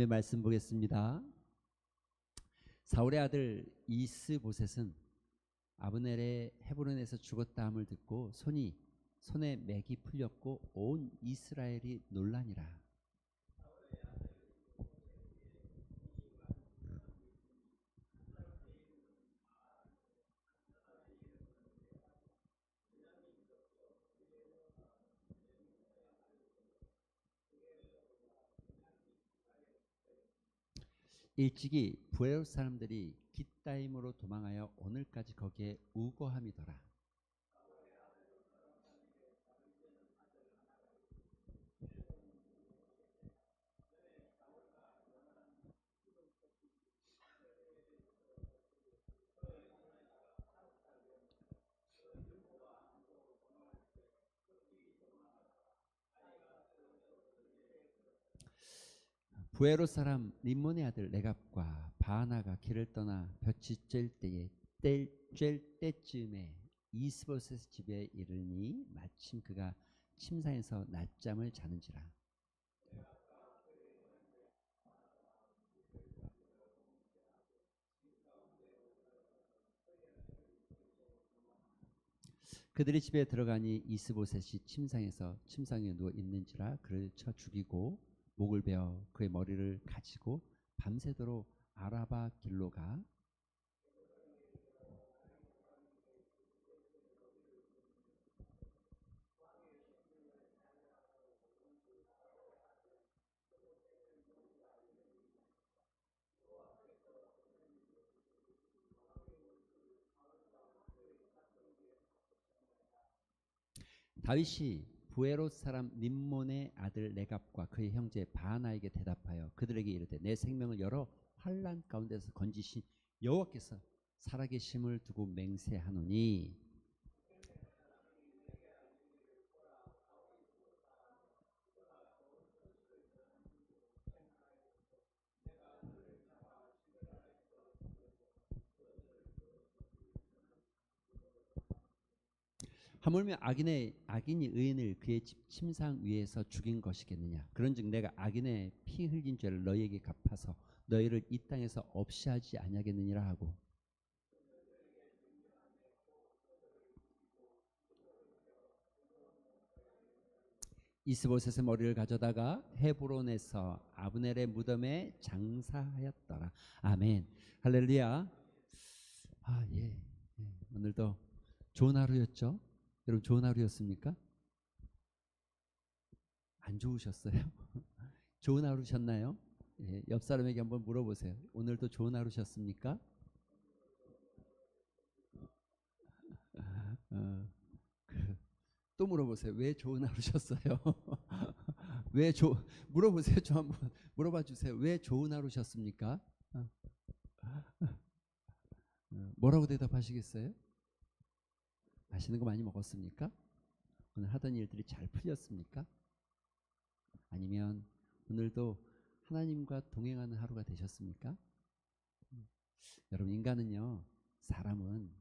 말씀 보겠습니다. 사울의 아들 이스보셋은 아브넬의 헤브론에서 죽었다 함을 듣고 손에 맥이 풀렸고 온 이스라엘이 놀라니라. 일찍이 부에롯 사람들이 깃다임으로 도망하여 오늘까지 거기에 우거함이더라. 부에롯 사람 림몬의 아들 레갑과 바하나가 길을 떠나 볕이 쬐 때쯤에 이스보셋 집에 이르니 마침 그가 침상에서 낮잠을 자는지라. 그들이 집에 들어가니 이스보셋이 침상에 누워 있는지라 그를 쳐 죽이고 목을 베어 그의 머리를 가지고 밤새도록 아라바 길로 가 다윗이 부에롯 사람 림몬의 아들 레갑과 그의 형제 바하나에게 대답하여 그들에게 이르되 내 생명을 여러 환난 가운데서 건지신 여호와께서 살아계심을 두고 맹세하노니 하물며 악인이 의인을 그의 집 침상 위에서 죽인 것이겠느냐. 그런즉 내가 악인의 피 흘린 죄를 너희에게 갚아서 너희를 이 땅에서 없이 하지 아니하겠느니라 하고 이스보셋의 머리를 가져다가 헤브론에서 아브넬의 무덤에 장사하였더라. 아멘. 할렐루야. 예. 오늘도 좋은 하루였죠? 여러분 좋은 하루였습니까? 안 좋으셨어요? 좋은 하루셨나요? 예, 옆 사람에게 한번 물어보세요. 오늘도 좋은 하루셨습니까? 또 물어보세요. 왜 좋은 하루셨어요? 물어보세요. 저 한번 물어봐 주세요. 왜 좋은 하루셨습니까? 뭐라고 대답하시겠어요? 맛있는 거 많이 먹었습니까? 오늘 하던 일들이 잘 풀렸습니까? 아니면 오늘도 하나님과 동행하는 하루가 되셨습니까? 여러분 인간은요, 사람은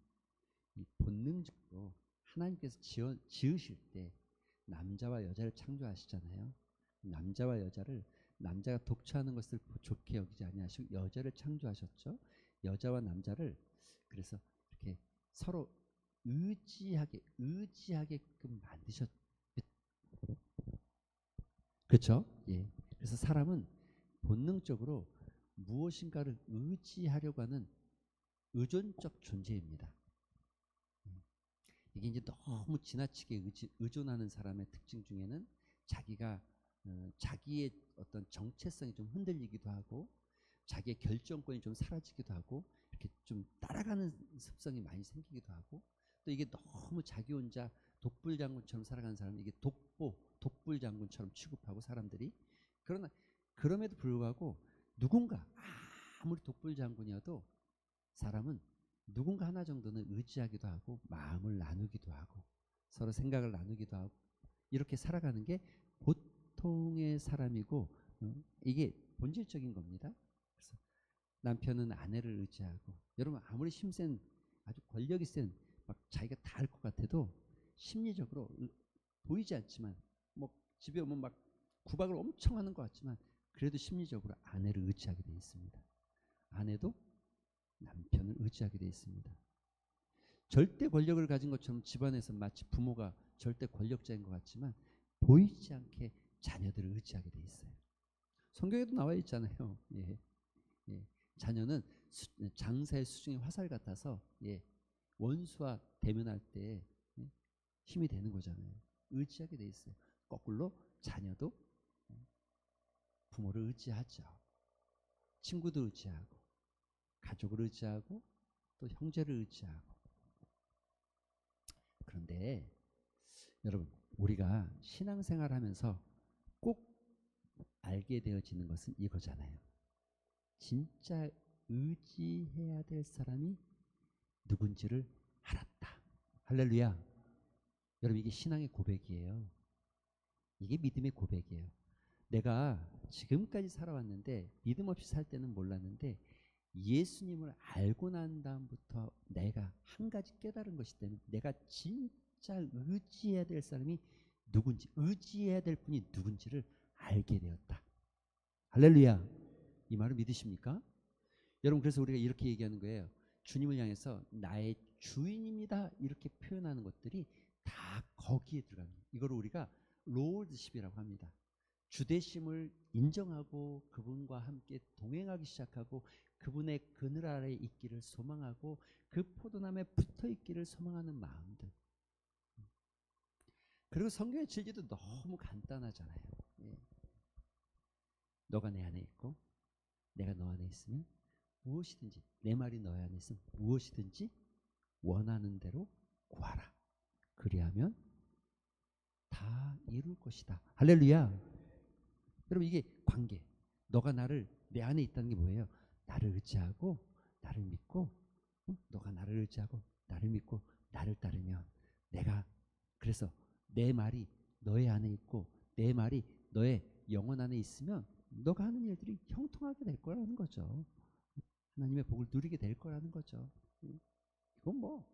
본능적으로 하나님께서 지으실 때 남자와 여자를 창조하시잖아요. 남자와 여자를 남자가 독처하는 것을 좋게 여기지 아니하시고 여자를 창조하셨죠. 여자와 남자를 그래서 이렇게 서로 의지하게끔 만드셨. 그렇죠? 예. 그래서 사람은 본능적으로 무엇인가를 의지하려고 하는 의존적 존재입니다. 이게 이제 너무 지나치게 의존하는 사람의 특징 중에는 자기의 어떤 정체성이 좀 흔들리기도 하고 자기의 결정권이 좀 사라지기도 하고 이렇게 좀 따라가는 습성이 많이 생기기도 하고 또 이게 너무 자기 혼자 독불장군처럼 살아가는 사람은 이게 독불장군처럼 취급하고 사람들이 그러나 그럼에도 불구하고 누군가 아무리 독불장군이어도 사람은 누군가 하나 정도는 의지하기도 하고 마음을 나누기도 하고 서로 생각을 나누기도 하고 이렇게 살아가는 게 보통의 사람이고 이게 본질적인 겁니다. 그래서 남편은 아내를 의지하고 여러분 아무리 힘센 아주 권력이 센 막 자기가 다 할 것 같아도 심리적으로 보이지 않지만 뭐 집에 오면 막 구박을 엄청 하는 것 같지만 그래도 심리적으로 아내를 의지하게 돼 있습니다. 아내도 남편을 의지하게 돼 있습니다. 절대 권력을 가진 것처럼 집안에서 마치 부모가 절대 권력자인 것 같지만 보이지 않게 자녀들을 의지하게 돼 있어요. 성경에도 나와 있잖아요. 예. 예. 자녀는 장사의 수중의 화살 같아서 원수와 대면할 때 힘이 되는 거잖아요. 의지하게 돼 있어요. 거꾸로 자녀도 부모를 의지하죠. 친구도 의지하고 가족을 의지하고 또 형제를 의지하고. 그런데 여러분, 우리가 신앙생활하면서 꼭 알게 되어지는 것은 이거잖아요. 진짜 의지해야 될 사람이 누군지를 알았다. 할렐루야. 여러분, 이게 신앙의 고백이에요. 이게 믿음의 고백이에요. 내가 지금까지 살아왔는데 믿음 없이 살 때는 몰랐는데 예수님을 알고 난 다음부터 내가 한 가지 깨달은 것이 때문에 내가 진짜 의지해야 될 사람이 누군지, 의지해야 될 분이 누군지를 알게 되었다. 할렐루야. 이 말을 믿으십니까? 여러분, 그래서 우리가 이렇게 얘기하는 거예요. 주님을 향해서 나의 주인입니다 이렇게 표현하는 것들이 다 거기에 들어가는 거예요. 이걸 우리가 롤드십이라고 합니다. 주대심을 인정하고 그분과 함께 동행하기 시작하고 그분의 그늘 아래에 있기를 소망하고 그 포도나무에 붙어 있기를 소망하는 마음들. 그리고 성경의 진리도 너무 간단하잖아요. 너가 내 안에 있고 내가 너 안에 있으면 무엇이든지, 내 말이 너 안에 있으면 무엇이든지 원하는 대로 구하라. 그리하면 다 이룰 것이다. 할렐루야. 여러분, 이게 관계. 너가 나를, 내 안에 있다는 게 뭐예요? 나를 의지하고 나를 믿고, 너가 나를 의지하고 나를 믿고 나를 따르면 내가, 그래서 내 말이 너의 안에 있고 내 말이 너의 영혼 안에 있으면 너가 하는 일들이 형통하게 될 거라는 거죠. 하나님의 복을 누리게 될 거라는 거죠. 이건 뭐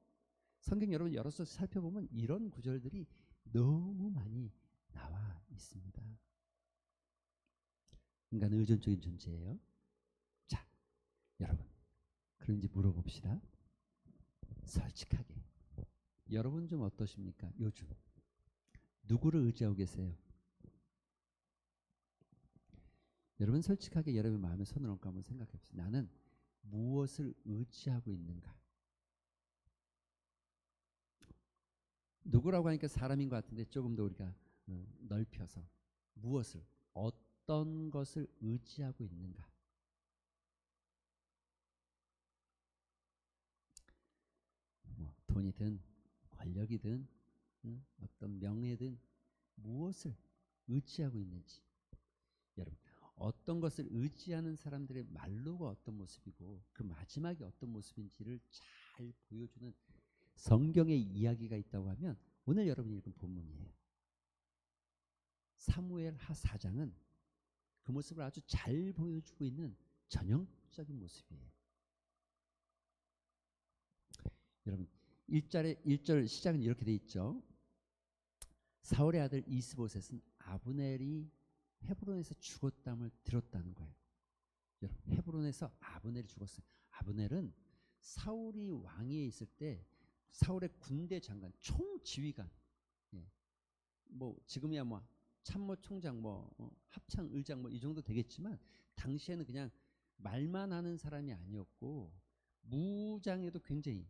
성경 여러분 여러 서 살펴보면 이런 구절들이 너무 많이 나와 있습니다. 인간은 의존적인 존재예요. 자, 여러분, 그럼 이제 물어봅시다. 솔직하게 여러분 좀 어떠십니까? 요즘 누구를 의지하고 계세요? 여러분, 솔직하게 여러분의 마음에 손을 얹고 한번 생각해 보세요. 나는 무엇을 의지하고 있는가? 누구라고 하니까 사람인 것 같은데 조금 더 우리가 넓혀서 무엇을, 어떤 것을 의지하고 있는가? 뭐 돈이든 권력이든 어떤 명예든 무엇을 의지하고 있는지. 여러분, 어떤 것을 의지하는 사람들의 말로가 어떤 모습이고 그 마지막이 어떤 모습인지를 잘 보여주는 성경의 이야기가 있다고 하면 오늘 여러분이 읽은 본문이에요. 사무엘 하 4장은 그 모습을 아주 잘 보여주고 있는 전형적인 모습이에요. 여러분, 1절 시작은 이렇게 돼 있죠. 사울의 아들 이스보셋은 아브넬이 헤브론에서 죽었담을 들었다는 거예요. 여러분, 헤브론에서 아브넬이 죽었어요. 아브넬은 사울이 왕위에 있을 때 사울의 군대 장관, 총지휘관, 뭐 지금이야 뭐 참모총장, 뭐 합창 의장 뭐 이 정도 되겠지만 당시에는 그냥 말만 하는 사람이 아니었고 무장에도 굉장히,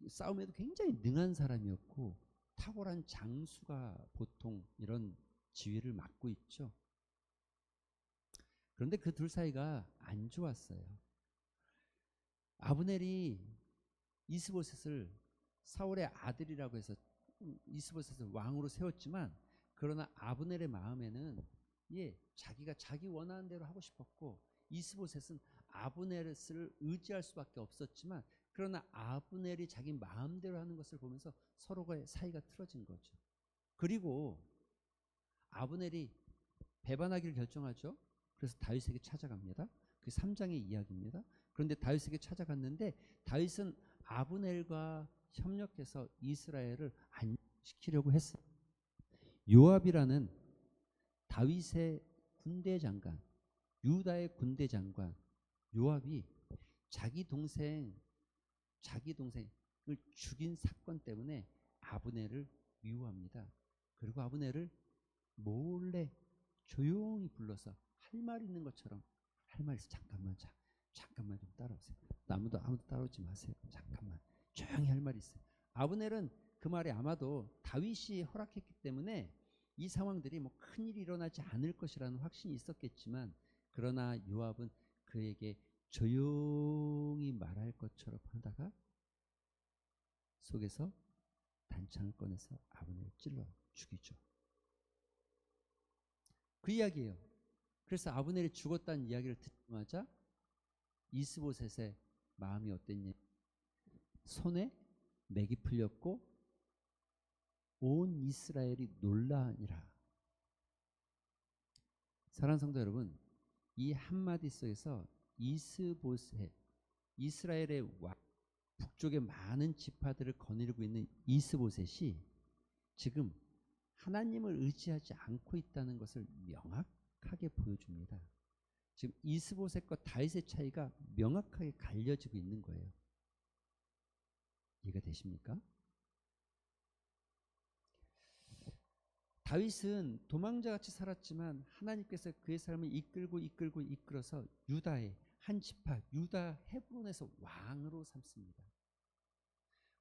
싸움에도 굉장히 능한 사람이었고 탁월한 장수가 보통 이런 지휘를 맡고 있죠. 그런데 그 둘 사이가 안 좋았어요. 아브넬이 이스보셋을 사울의 아들이라고 해서 이스보셋을 왕으로 세웠지만 그러나 아브넬의 마음에는 자기가 자기 원하는 대로 하고 싶었고 이스보셋은 아브넬을 의지할 수밖에 없었지만 그러나 아브넬이 자기 마음대로 하는 것을 보면서 서로의 사이가 틀어진 거죠. 그리고 아브넬이 배반하기를 결정하죠. 그래서 다윗에게 찾아갑니다. 그 3장의 이야기입니다. 그런데 다윗에게 찾아갔는데 다윗은 아브넬과 협력해서 이스라엘을 안식시키려고 했어요. 요압이라는 다윗의 군대 장관, 유다의 군대 장관 요압이 자기 동생을 죽인 사건 때문에 아브넬을 미워합니다. 그리고 아브넬을 몰래 조용히 불러서 할 말 있는 것처럼 할 말 있어. 잠깐만 좀 따라오세요. 아무도 따라오지 마세요. 잠깐만 조용히 할 말이 있어요. 아브넬은 그 말이 아마도 다윗이 허락했기 때문에 이 상황들이 뭐 큰일이 일어나지 않을 것이라는 확신이 있었겠지만, 그러나 요압은 그에게 조용히 말할 것처럼 하다가 속에서 단창을 꺼내서 아브넬을 찔러 죽이죠. 그 이야기예요. 그래서 아브넬이 죽었다는 이야기를 듣자마자 이스보셋의 마음이 어땠냐? 손에 맥이 풀렸고 온 이스라엘이 놀라니라. 사랑하는 성도 여러분, 이 한마디 속에서 이스보셋, 이스라엘의 북쪽의 많은 지파들을 거느리고 있는 이스보셋이 지금 하나님을 의지하지 않고 있다는 것을 명확하게 보여줍니다. 지금 이스보셋과 다윗의 차이가 명확하게 갈려지고 있는 거예요. 이해가 되십니까? 다윗은 도망자같이 살았지만 하나님께서 그의 삶을 이끌어서 유다의 한 지파 유다 헤브론에서 왕으로 삼습니다.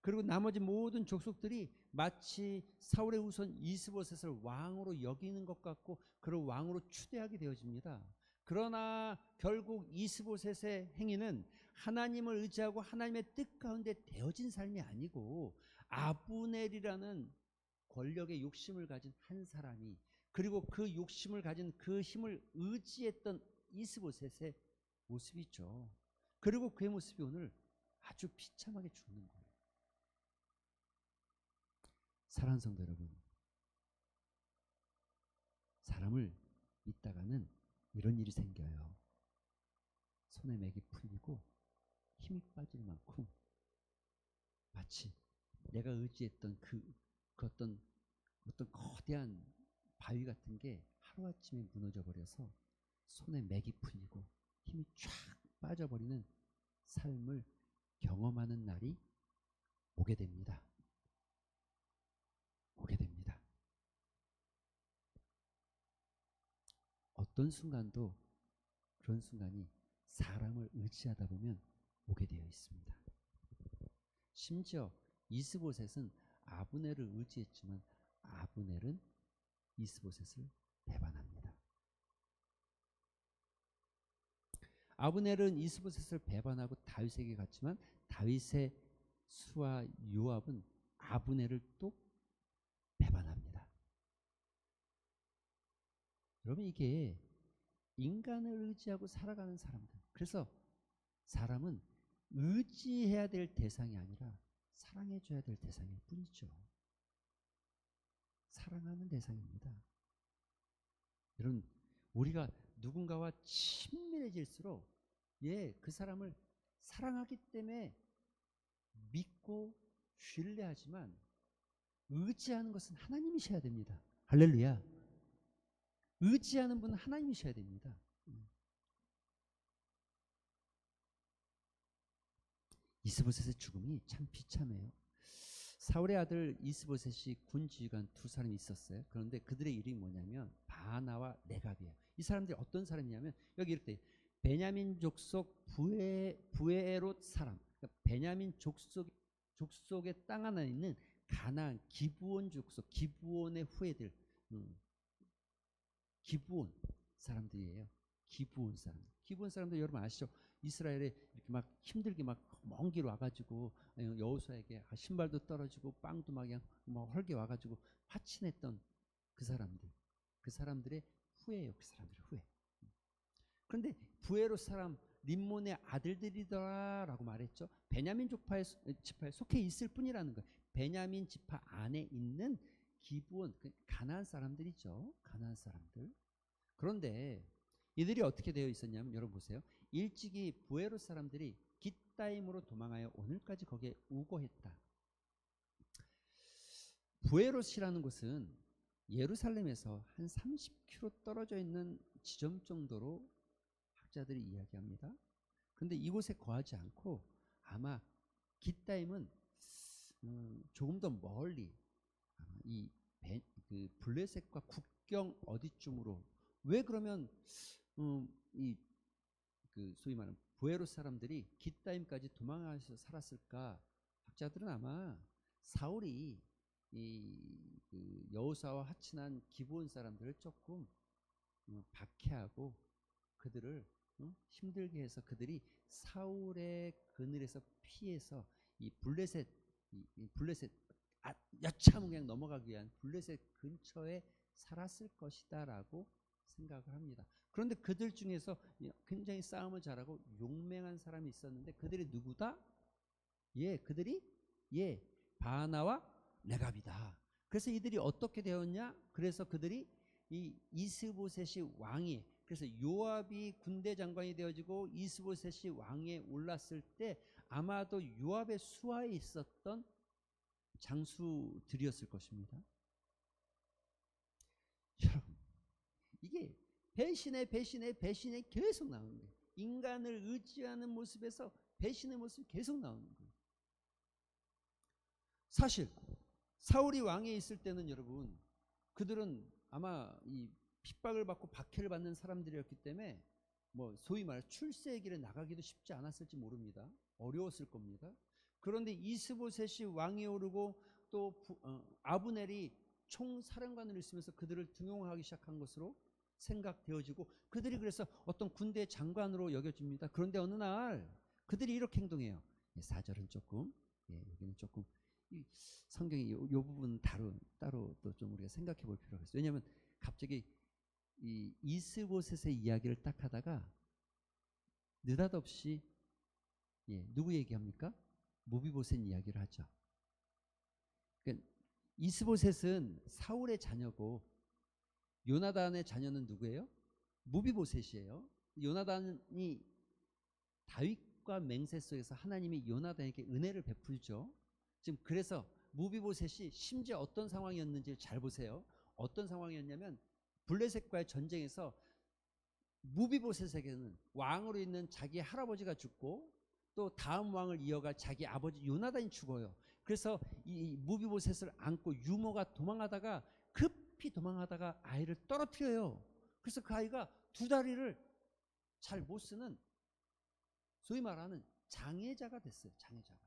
그리고 나머지 모든 족속들이 마치 사울의 후손 이스보셋을 왕으로 여기는 것 같고 그를 왕으로 추대하게 되어집니다. 그러나 결국 이스보셋의 행위는 하나님을 의지하고 하나님의 뜻 가운데 되어진 삶이 아니고 아브넬이라는 권력의 욕심을 가진 한 사람이, 그리고 그 욕심을 가진 그 힘을 의지했던 이스보셋의 모습이죠. 그리고 그의 모습이 오늘 아주 비참하게 죽는 거예요. 사랑하는 성도 여러분, 사람을 믿다가는 이런 일이 생겨요. 손에 맥이 풀리고 힘이 빠질 만큼 마치 내가 의지했던 그 어떤 거대한 바위 같은 게 하루아침에 무너져 버려서 손에 맥이 풀리고 힘이 쫙 빠져버리는 삶을 경험하는 날이 오게 됩니다. 오게 됩니다. 어떤 순간도 그런 순간이 사람을 의지하다 보면 오게 되어 있습니다. 심지어 이스보셋은 아브넬을 의지했지만 아브넬은 이스보셋을 배반합니다. 아브넬은 이스보셋을 배반하고 다윗에게 갔지만 다윗의 수하 요압은 아브넬을 또 배반합니다. 여러분, 이게 인간을 의지하고 살아가는 사람들. 그래서 사람은 의지해야 될 대상이 아니라 사랑해줘야 될 대상일 뿐이죠. 사랑하는 대상입니다. 여러분, 우리가 누군가와 친밀해질수록 그 사람을 사랑하기 때문에 믿고 신뢰하지만 의지하는 것은 하나님이셔야 됩니다. 할렐루야. 의지하는 분은 하나님이셔야 됩니다. 이스보셋의 죽음이 참 비참해요. 사울의 아들 이스보셋이 군 지휘관 두 사람이 있었어요. 그런데 그들의 이름이 뭐냐면 바나와 레갑이에요. 이 사람들이 어떤 사람이냐면 여기 이렇게 베냐민 족속 부에롯 사람, 그러니까 베냐민 족속의 땅 하나 있는 가나안 기브온 족속, 기브온의 후예들, 기브온 사람들이에요. 기브온 사람들 여러분 아시죠? 이스라엘에 이렇게 막 힘들게 막 먼 길 와가지고 여호수아에게 신발도 떨어지고 빵도 막 그냥 헐게 와가지고 파친했던 그 사람들의 후예예요. 그 사람들의 후예. 그런데 부에롯 사람 림몬의 아들들이더라라고 말했죠. 베냐민 지파에 속해 있을 뿐이라는 거예요. 베냐민 지파 안에 있는 기브온, 가나안 사람들이죠. 가나안 사람들. 그런데 이들이 어떻게 되어 있었냐면 여러분 보세요. 일찍이 부에롯 사람들이 깃다임으로 도망하여 오늘까지 거기에 우거했다. 부에롯이라는 곳은 예루살렘에서 한 30km 떨어져 있는 지점 정도로 학자들이 이야기합니다. 근데 이곳에 거하지 않고 아마 깃다임은 조금 더 멀리 아마 그 블레셋과 국경 어디쯤으로 왜 그러면 이 그 소위 말하는 부에롯 사람들이 깃다임까지 도망가서 살았을까? 학자들은 아마 사울이 그 여호사와 하친한 기브온 사람들을 조금 박해하고 그들을 힘들게 해서 그들이 사울의 그늘에서 피해서 이 블레셋 블레셋 여차하면 그냥 넘어가기 위한 블레셋 근처에 살았을 것이다라고 생각을 합니다. 그런데 그들 중에서 굉장히 싸움을 잘하고 용맹한 사람이 있었는데 그들이 누구다? 그들이 바나와 레갑이다. 그래서 이들이 어떻게 되었냐? 그래서 그들이 이 이스보셋이 왕이 그래서 요압이 군대 장관이 되어지고 이스보셋이 왕에 올랐을 때 아마도 요압의 수하에 있었던 장수들이었을 것입니다. 여러분 이게 배신에 계속 나오는 거예요. 인간을 의지하는 모습에서 배신의 모습이 계속 나오는 거예요. 사실 사울이 왕에 있을 때는 여러분 그들은 아마 이 핍박을 받고 박해를 받는 사람들이었기 때문에 뭐 소위 말해 출세의 길에 나가기도 쉽지 않았을지 모릅니다. 어려웠을 겁니다. 그런데 이스보셋이 왕에 오르고 또 아브넬이 총사령관으로 있으면서 그들을 등용하기 시작한 것으로 생각되어지고 그들이 그래서 어떤 군대 장관으로 여겨집니다. 그런데 어느 날 그들이 이렇게 행동해요. 4절은 조금 여기는 조금 이 성경이 이 부분 따로 또 좀 우리가 생각해 볼 필요가 있어요. 왜냐하면 갑자기 이 이스보셋의 이야기를 딱 하다가 느닷없이 누구 얘기합니까? 무비보셋 이야기를 하죠. 그러니까 이스보셋은 사울의 자녀고 요나단의 자녀는 누구예요? 무비보셋이에요. 요나단이 다윗과 맹세 속에서 하나님이 요나단에게 은혜를 베풀죠. 지금 그래서 무비보셋이 심지어 어떤 상황이었는지 잘 보세요. 어떤 상황이었냐면 블레셋과의 전쟁에서 무비보셋에게는 왕으로 있는 자기 할아버지가 죽고 또 다음 왕을 이어갈 자기 아버지 요나단이 죽어요. 그래서 이 무비보셋을 안고 유모가 도망하다가 급히 도망하다가 아이를 떨어뜨려요. 그래서 그 아이가 두 다리를 잘 못 쓰는 소위 말하는 장애자가 됐어요. 장애자가.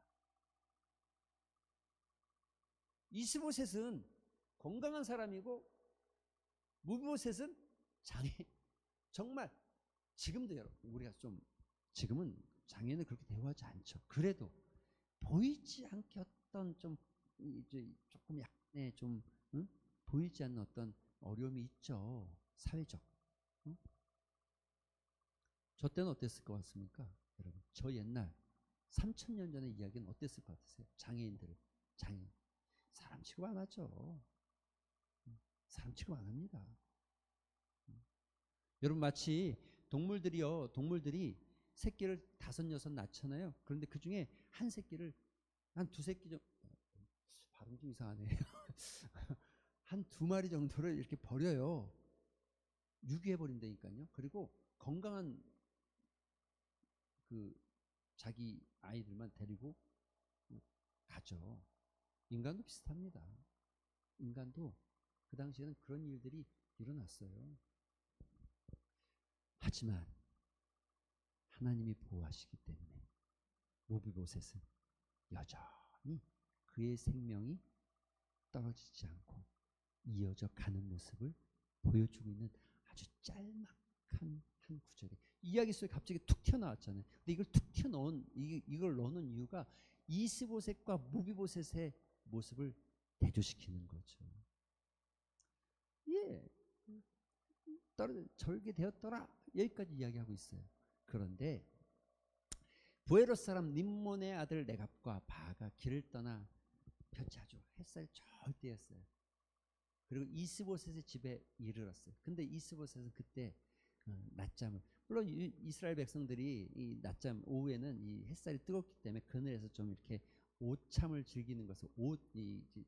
이스보셋은 건강한 사람이고 무비보셋은 장애. 정말 지금도 여러분 우리가 좀 지금은 장애는 그렇게 대우하지 않죠. 그래도 보이지 않게 어떤 좀 조금 약간의 좀 보이지 않는 어떤 어려움이 있죠. 사회적. 저 때는 어땠을 것 같습니까? 여러분 저 옛날 3000년 전의 이야기는 어땠을 것 같으세요? 장애인들 장애인 사람 취급 안 하죠. 사람 취급 안 합니다. 여러분 마치 동물들이 새끼를 5, 6 낳잖아요. 그런데 그 중에 한 새끼를 한 2새끼 정도 발음 좀 이상하네. 한 2마리 정도를 이렇게 버려요. 유기해 버린다니까요. 그리고 건강한 그 자기 아이들만 데리고 가죠. 인간도 비슷합니다. 인간도 그 당시에는 그런 일들이 일어났어요. 하지만 하나님이 보호하시기 때문에 모비보셋은 여전히 그의 생명이 떨어지지 않고 이어져 가는 모습을 보여주고 있는 아주 짤막한 한 구절에 이야기 속에 갑자기 툭 튀어나왔잖아요. 근데 이걸 툭 튀어넣은 이걸 넣는 이유가 이스보셋과 모비보셋의 모습을 대조시키는 거죠. 절개되었더라 여기까지 이야기하고 있어요. 그런데 부에롯 사람 림몬의 아들 레갑과 바가 길을 떠나 편차죠. 햇살 절대였어요. 그리고 이스보셋의 집에 이르렀어요. 근데 이스보셋은 그때 낮잠을 물론 이스라엘 백성들이 이 낮잠 오후에는 이 햇살이 뜨겁기 때문에 그늘에서 좀 이렇게 오참을 즐기는 것을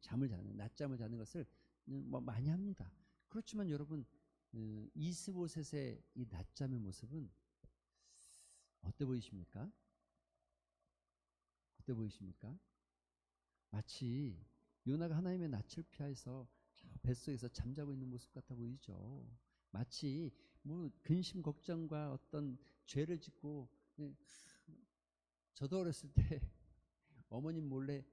잠을 자는 낮잠을 자는 것을 뭐 많이 합니다. 그렇지만 여러분 이스보셋의 이 낮잠의 모습은 어때 보이십니까? 어때 보이십니까? 마치 요나가 하나님의 낯을 피해서 저 뱃속에서 잠자고 있는 모습 같아 보이죠. 마치 뭐 근심 걱정과 어떤 죄를 짓고, 저도 어렸을 때 어머님 몰래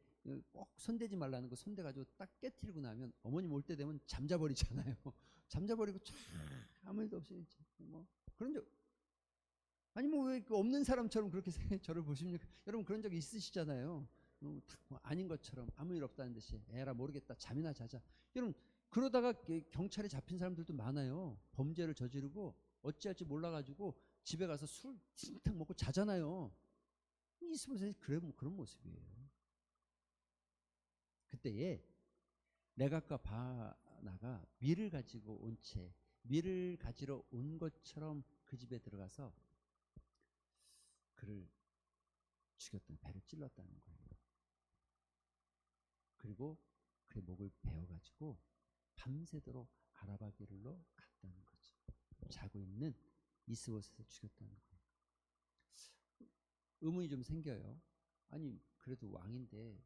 꼭 손대지 말라는 거 손대가지고 딱 깨트리고 나면 어머님 올 때 되면 잠자버리잖아요. 잠자버리고 쫙 아무 일도 없이 뭐 그런 적, 아니 뭐 왜 없는 사람처럼 그렇게 저를 보십니까? 여러분 그런 적 있으시잖아요. 뭐 아닌 것처럼 아무 일 없다는 듯이 에라 모르겠다 잠이나 자자. 여러분 그러다가 경찰에 잡힌 사람들도 많아요. 범죄를 저지르고 어찌할지 몰라가지고 집에 가서 술 팅탕 먹고 자잖아요. 이스보셋이 그런 모습이에요. 그때에 레갑과 바나가 밀을 가지고 온 채 밀을 가지러 온 것처럼 그 집에 들어가서 그를 죽였던, 배를 찔렀다는 거예요. 그리고 그의 목을 베어가지고 밤새도록 아라바 길로 갔다는 거죠. 자고 있는 이스보셋을 죽였다는 거예요. 의문이 좀 생겨요. 아니 그래도 왕인데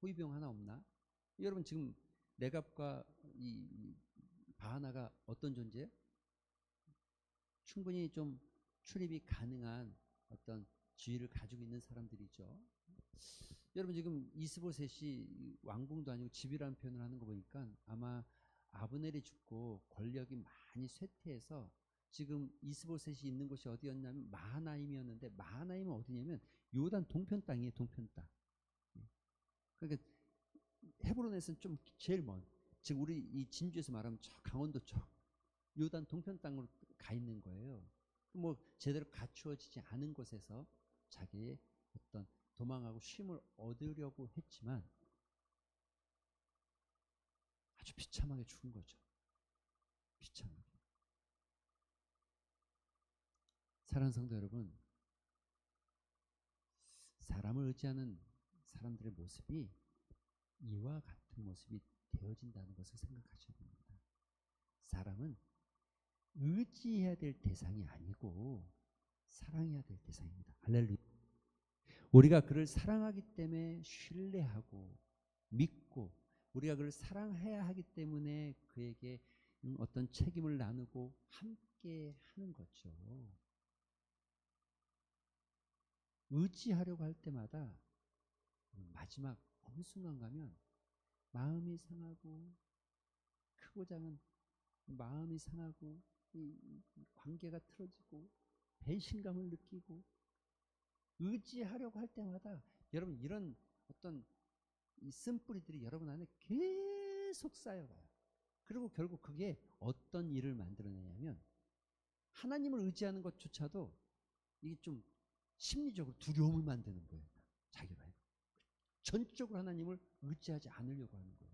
호위병 하나 없나? 여러분 지금 레갑과 이 바하나가 어떤 존재예요? 충분히 좀 출입이 가능한 어떤 지위를 가지고 있는 사람들이죠. 여러분 지금 이스보셋이 왕궁도 아니고 집이라는 표현을 하는 거 보니까 아마 아브넬이 죽고 권력이 많이 쇠퇴해서 지금 이스보셋이 있는 곳이 어디였냐면 마하나임이었는데, 마하나임은 어디냐면 요단 동편 땅이에요. 동편 땅. 그러니까 헤브론에서는 좀 제일 먼, 지금 우리 이 진주에서 말하면 저 강원도 쪽 요단 동편 땅으로 가 있는 거예요. 뭐 제대로 갖추어지지 않은 곳에서 자기의 어떤 도망하고 쉼을 얻으려고 했지만 아주 비참하게 죽은 거죠. 비참하게. 사랑하는 성도 여러분, 사람을 의지하는 사람들의 모습이 이와 같은 모습이 되어진다는 것을 생각하셔야 됩니다. 사람은 의지해야 될 대상이 아니고 사랑해야 될 대상입니다. 할렐루야. 우리가 그를 사랑하기 때문에 신뢰하고 믿고, 우리가 그를 사랑해야 하기 때문에 그에게 어떤 책임을 나누고 함께 하는 거죠. 의지하려고 할 때마다 마지막 어느 순간 가면 마음이 상하고, 크고 작은 마음이 상하고, 이 관계가 틀어지고 배신감을 느끼고, 의지하려고 할 때마다 여러분 이런 어떤 이 쓴뿌리들이 여러분 안에 계속 쌓여가요. 그리고 결국 그게 어떤 일을 만들어내냐면 하나님을 의지하는 것조차도 이게 좀 심리적으로 두려움을 만드는 거예요. 자기가 전적으로 하나님을 의지하지 않으려고 하는 거예요.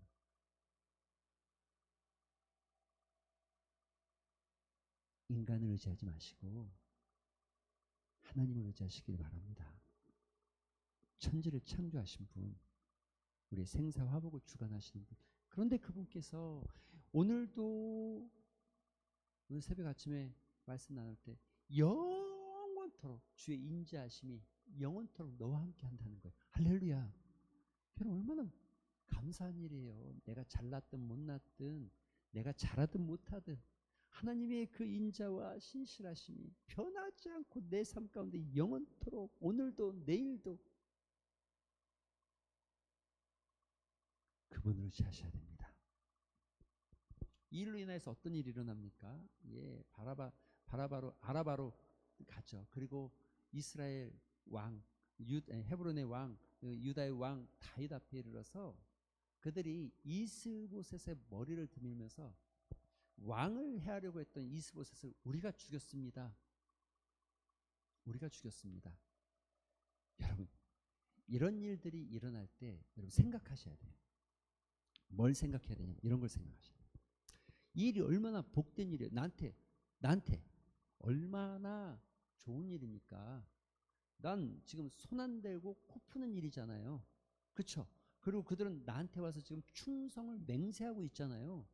인간을 의지하지 마시고 하나님을 의지하시길 바랍니다. 천지를 창조하신 분, 우리의 생사화복을 주관하시는 분. 그런데 그분께서 오늘도 오늘 새벽 아침에 말씀 나눌 때 영원토록 주의 인자하심이 영원토록 너와 함께 한다는 거예요. 할렐루야. 여러분 얼마나 감사한 일이에요. 내가 잘났든 못났든 내가 잘하든 못하든 하나님의 그 인자와 신실하심이 변하지 않고 내 삶 가운데 영원토록 오늘도 내일도 그분을 의지하셔야 됩니다. 이 일로 인해서 어떤 일이 일어납니까? 예, 아라바로 가죠. 그리고 이스라엘 왕, 헤브론의 왕, 유다의 왕 다윗 앞에 이르러서 그들이 이스보셋의 머리를 드밀면서 왕을 해하려고 했던 이스보셋을 우리가 죽였습니다. 우리가 죽였습니다. 여러분 이런 일들이 일어날 때 여러분 생각하셔야 돼요. 뭘 생각해야 되냐? 이런 걸 생각하셔야 돼요. 이 일이 얼마나 복된 일이에요. 나한테 얼마나 좋은 일입니까? 난 지금 손 안 대고 코 푸는 일이잖아요. 그렇죠? 그리고 그들은 나한테 와서 지금 충성을 맹세하고 있잖아요.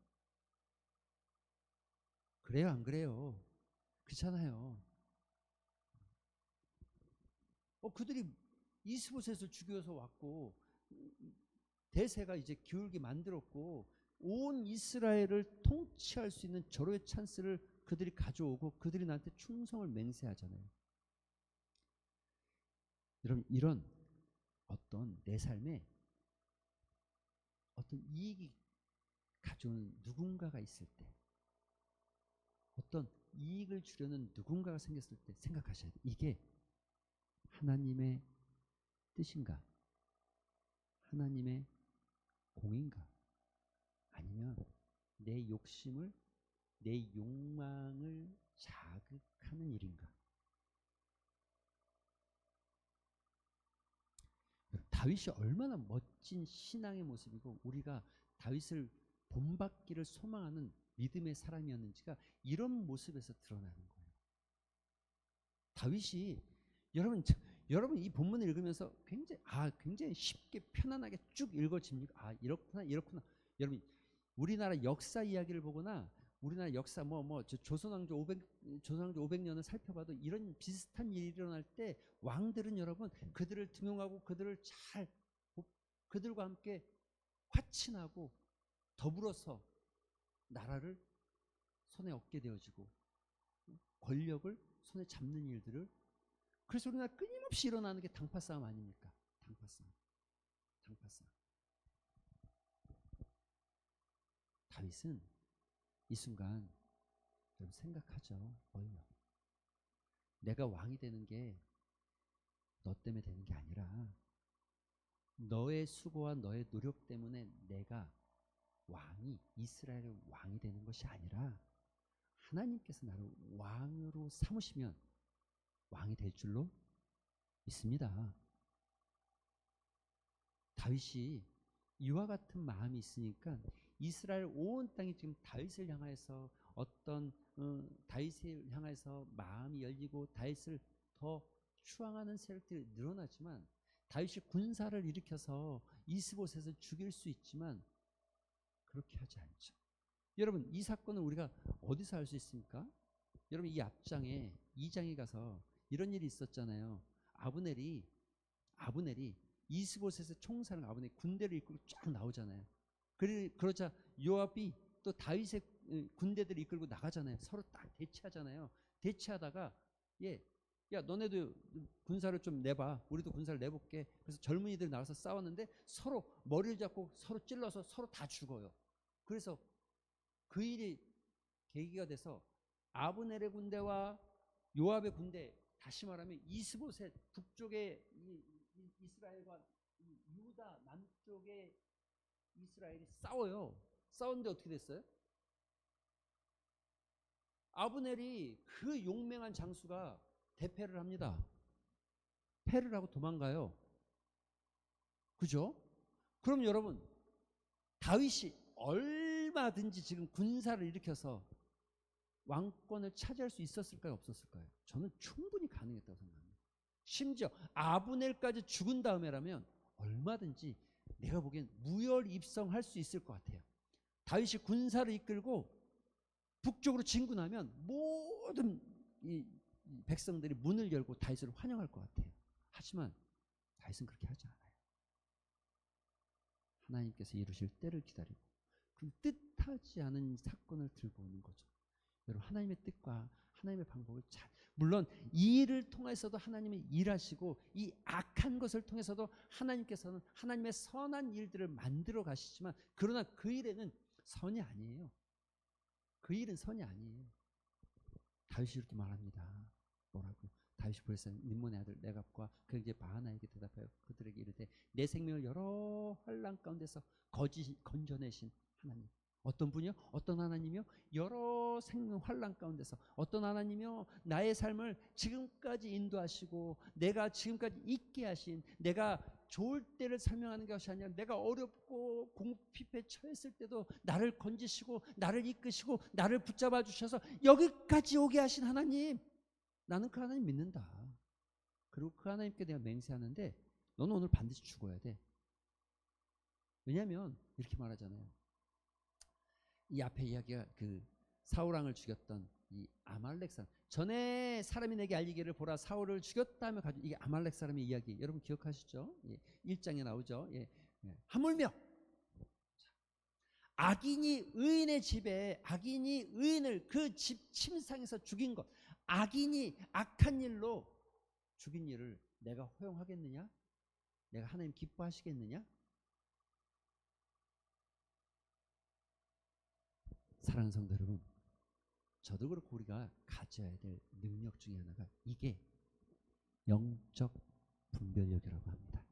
그래요, 안 그래요? 그렇잖아요. 그들이 이스보셋을 죽여서 왔고 대세가 이제 기울게 만들었고 온 이스라엘을 통치할 수 있는 절호의 찬스를 그들이 가져오고 그들이 나한테 충성을 맹세하잖아요. 여러분, 이런 어떤 내 삶에 어떤 이익이 가져오는 누군가가 있을 때, 어떤 이익을 주려는 누군가가 생겼을 때 생각하셔야 돼요. 이게 하나님의 뜻인가? 하나님의 공인가? 아니면 내 욕심을, 내 욕망을 자극하는 일인가? 다윗이 얼마나 멋진 신앙의 모습이고 우리가 다윗을 본받기를 소망하는 믿음의 사람이었는지가 이런 모습에서 드러나는 거예요. 다윗이 여러분 이 본문을 읽으면서 굉장히 쉽게 편안하게 쭉 읽어집니까? 이렇구나. 여러분, 우리나라 역사 이야기를 보거나 우리나라 역사 조선왕조 500년을 살펴봐도 이런 비슷한 일이 일어날 때 왕들은 여러분 그들을 등용하고 그들과 함께 화친하고 더불어서 나라를 손에 얻게 되어지고 권력을 손에 잡는 일들을, 그래서 우리나라 끊임없이 일어나는 게 당파 싸움 아닙니까? 당파 싸움. 다윗은 이 순간 여러분 생각하죠. 뭘요? 내가 왕이 되는 게 너 때문에 되는 게 아니라 너의 수고와 너의 노력 때문에 내가 이스라엘의 왕이 되는 것이 아니라 하나님께서 나를 왕으로 삼으시면 왕이 될 줄로 믿습니다. 다윗이 이와 같은 마음이 있으니까 이스라엘 온 땅이 지금 다윗을 향해서 다윗을 향해서 마음이 열리고 다윗을 더 추앙하는 세력들이 늘어나지만, 다윗이 군사를 일으켜서 이스보셋을 죽일 수 있지만 그렇게 하지 않죠. 여러분, 이 사건은 우리가 어디서 알 수 있습니까? 여러분, 이 앞장에 2장에 가서 이런 일이 있었잖아요. 아브넬이 이스보셋의 총사를 아브넬이 군대를 이끌고 쫙 나오잖아요. 그러자 요압이 또 다윗의 군대들을 이끌고 나가잖아요. 서로 딱 대치하잖아요. 대치하다가 야 너네도 군사를 좀 내봐. 우리도 군사를 내볼게. 그래서 젊은이들이 나가서 싸웠는데 서로 머리를 잡고 서로 찔러서 서로 다 죽어요. 그래서 그 일이 계기가 돼서 아브넬의 군대와 요압의 군대, 다시 말하면 이스보셋 북쪽의 이스라엘과 유다 남쪽의 이스라엘이 싸워요. 싸웠는데 어떻게 됐어요? 아브넬이 그 용맹한 장수가 대패를 합니다. 패를 하고 도망가요. 그죠? 그럼 여러분, 다윗이 얼마든지 지금 군사를 일으켜서 왕권을 차지할 수 있었을까요? 없었을까요? 저는 충분히 가능했다고 생각합니다. 심지어 아브넬까지 죽은 다음에라면 얼마든지 내가 보기엔 무혈 입성할 수 있을 것 같아요. 다윗이 군사를 이끌고 북쪽으로 진군하면 모든 이 백성들이 문을 열고 다윗을 환영할 것 같아요. 하지만 다윗은 그렇게 하지 않아요. 하나님께서 이루실 때를 기다리고 그 뜻하지 않은 사건을 들고 오는 거죠. 여러분, 하나님의 뜻과 하나님의 방법을 물론 이 일을 통해서도 하나님이 일하시고 이 악한 것을 통해서도 하나님께서는 하나님의 선한 일들을 만들어 가시지만, 그러나 그 일에는 선이 아니에요. 그 일은 선이 아니에요. 다윗이 이렇게 말합니다. 뭐라고? 다윗이 벌써 님몬의 아들 레갑과 그 이제 바하나에게 대답하여 그들에게 이르되 내 생명을 여러 환난 가운데서 건져내신 하나님. 어떤 분이요? 어떤 하나님이요? 여러 생명 환난 가운데서 어떤 하나님이요? 나의 삶을 지금까지 인도하시고 내가 지금까지 있게 하신, 내가 좋을 때를 설명하는 것이 아니라 내가 어렵고 공핍에 처했을 때도 나를 건지시고 나를 이끄시고 나를 붙잡아 주셔서 여기까지 오게 하신 하나님, 나는 그 하나님 믿는다. 그리고 그 하나님께 내가 맹세하는데 너는 오늘 반드시 죽어야 돼. 왜냐하면 이렇게 말하잖아요. 이 앞에 이야기가 그 사울왕을 죽였던 이 아말렉 사람. 전에 사람이 내게 알리기를 보라 사울을 죽였다 하며 가지고 이게 아말렉 사람의 이야기. 여러분 기억하시죠? 예, 1장에 나오죠. 예, 예. 하물며 악인이 의인의 집에 악인이 의인을 그 집 침상에서 죽인 것, 악인이 악한 일로 죽인 일을 내가 허용하겠느냐? 내가 하나님 기뻐하시겠느냐? 사랑하는 성도 여러분, 저도 그렇고 우리가 가져야 될 능력 중에 하나가 이게 영적 분별력이라고 합니다.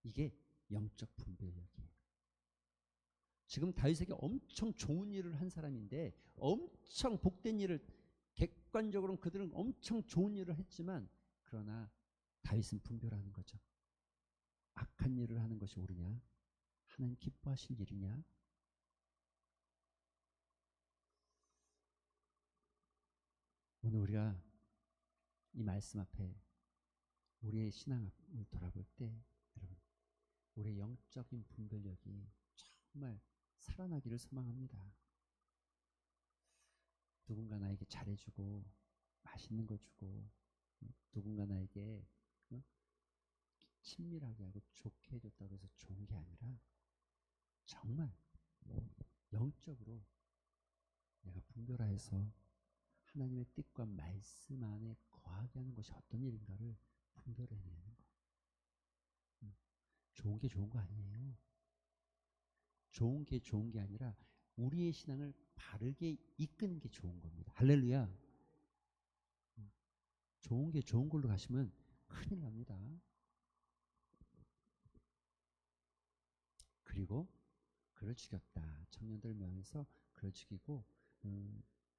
이게 영적 분별력이에요. 지금 다윗에게 엄청 좋은 일을 한 사람인데 엄청 복된 일을 객관적으로는 그들은 엄청 좋은 일을 했지만 그러나 다윗은 분별하는 거죠. 악한 일을 하는 것이 옳으냐? 하나님 기뻐하실 일이냐? 오늘 우리가 이 말씀 앞에 우리의 신앙을 돌아볼 때 여러분 우리의 영적인 분별력이 정말 살아나기를 소망합니다. 누군가 나에게 잘해주고 맛있는 거 주고 누군가 나에게 친밀하게 하고 좋게 해줬다고 해서 좋은 게 아니라 정말 영적으로 내가 분별하여서 하나님의 뜻과 말씀 안에 거하게 하는 것이 어떤 일인가를 분별해내는 거. 좋은 게 좋은 거 아니에요. 좋은 게 좋은 게 아니라 우리의 신앙을 바르게 이끄는 게 좋은 겁니다. 할렐루야. 좋은 게 좋은 걸로 가시면 큰일 납니다. 그리고 그를 죽였다. 청년들 명에서 그를 죽이고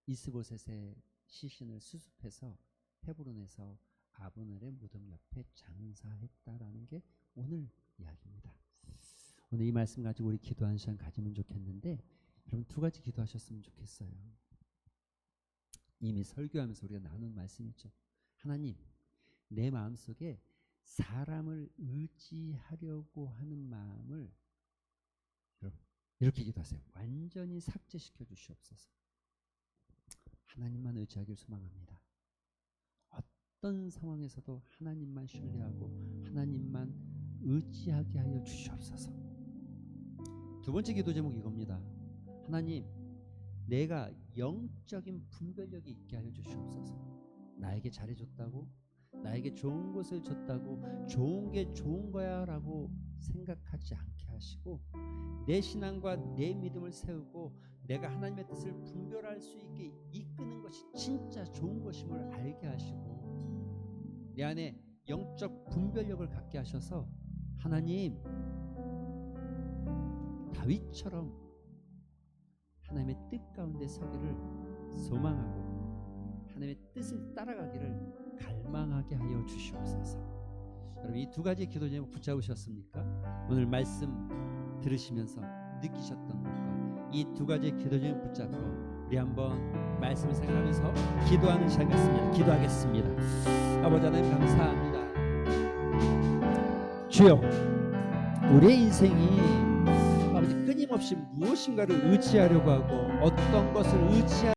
이스보셋의 시신을 수습해서 헤브론에서 아브넬의 무덤 옆에 장사했다라는 게 오늘 이야기입니다. 오늘 이 말씀 가지고 우리 기도하는 시간 가지면 좋겠는데 여러분 두 가지 기도하셨으면 좋겠어요. 이미 설교하면서 우리가 나눈 말씀이죠. 하나님, 내 마음속에 사람을 의지하려고 하는 마음을 여러분 이렇게 기도하세요. 완전히 삭제시켜 주시옵소서. 하나님만 의지하길 소망합니다. 어떤 상황에서도 하나님만 신뢰하고 하나님만 의지하게 하여 주시옵소서. 두 번째 기도 제목 이겁니다. 하나님, 내가 영적인 분별력이 있게 하여 주시옵소서. 나에게 잘해줬다고, 나에게 좋은 것을 줬다고, 좋은 게 좋은 거야 라고 생각하지 않게 하시고 내 신앙과 내 믿음을 세우고 내가 하나님의 뜻을 분별할 수 있게 이끄는 것이 진짜 좋은 것임을 알게 하시고 내 안에 영적 분별력을 갖게 하셔서 하나님, 다윗처럼 하나님의 뜻 가운데 서기를 소망하고 하나님의 뜻을 따라가기를 갈망하게 하여 주시옵소서. 여러분 이 두 가지 기도 제목 붙잡으셨습니까? 오늘 말씀 들으시면서 느끼셨던 것과 이 두 가지 기도 제목 붙잡고 우리 한번 말씀을 생각하면서 기도하는 시간이었습니다. 기도하겠습니다. 아버지 하나님 감사합니다. 주여, 우리의 인생이 아버지 끊임없이 무엇인가를 의지하려고 하고 어떤 것을 의지하려고